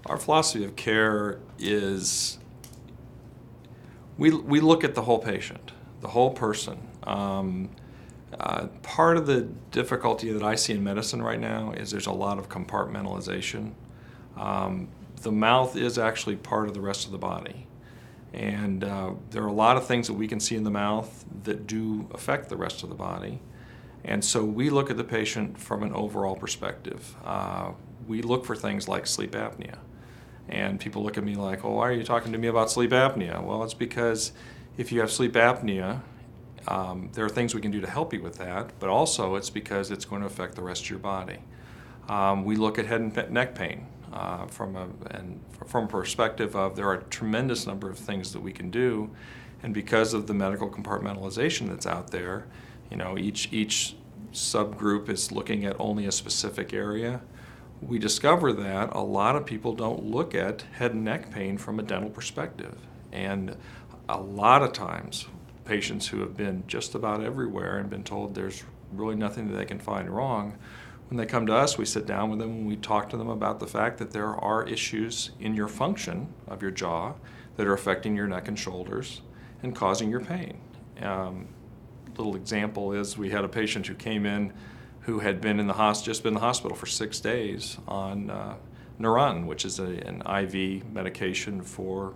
Our philosophy of care is we look at the whole patient, the whole person. Part of the difficulty that I see in medicine right now is there's a lot of compartmentalization. The mouth is actually part of the rest of the body. And there are a lot of things that we can see in the mouth that do affect the rest of the body. And so we look at the patient from an overall perspective. We look for things like sleep apnea. And people look at me like, oh, why are you talking to me about sleep apnea? Well, it's because if you have sleep apnea, there are things we can do to help you with that, but also it's because it's going to affect the rest of your body. We look at head and neck pain from a perspective of there are a tremendous number of things that we can do, and because of the medical compartmentalization that's out there, each subgroup is looking at only a specific area. We discover that a lot of people don't look at head and neck pain from a dental perspective, and a lot of times patients who have been just about everywhere and been told there's really nothing that they can find wrong, when they come to us, we sit down with them and we talk to them about the fact that there are issues in your function of your jaw that are affecting your neck and shoulders and causing your pain. Little example is we had a patient who came in who had been just been in the hospital for 6 days on Neurontin, which is an IV medication for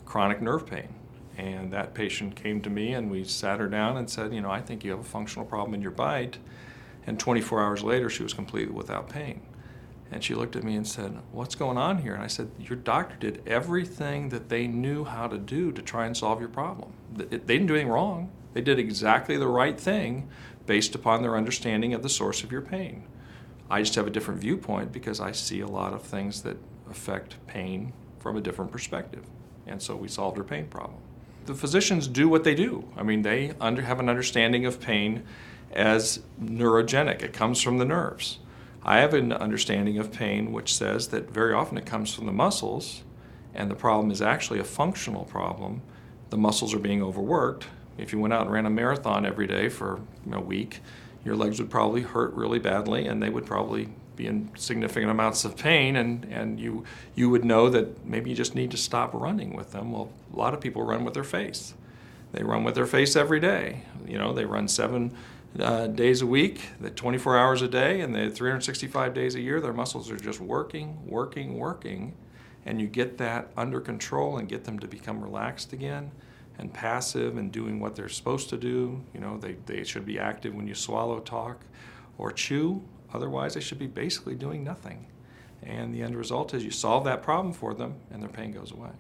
chronic nerve pain. And that patient came to me and we sat her down and said, I think you have a functional problem in your bite. And 24 hours later, she was completely without pain. And she looked at me and said, what's going on here? And I said, your doctor did everything that they knew how to do to try and solve your problem. They didn't do anything wrong. They did exactly the right thing based upon their understanding of the source of your pain. I just have a different viewpoint because I see a lot of things that affect pain from a different perspective. And so we solved her pain problem. The physicians do what they do. I mean, they have an understanding of pain as neurogenic. It comes from the nerves. I have an understanding of pain which says that very often it comes from the muscles, and the problem is actually a functional problem. The muscles are being overworked. If you went out and ran a marathon every day for a week, your legs would probably hurt really badly, and they would probably be in significant amounts of pain, and you would know that maybe you just need to stop running with them. Well, a lot of people run with their face. They run with their face every day. They run 7 days a week, 24 hours a day, and 365 days a year, their muscles are just working, and you get that under control and get them to become relaxed again and passive and doing what they're supposed to do. They should be active when you swallow, talk, or chew. Otherwise, they should be basically doing nothing. And the end result is you solve that problem for them and their pain goes away.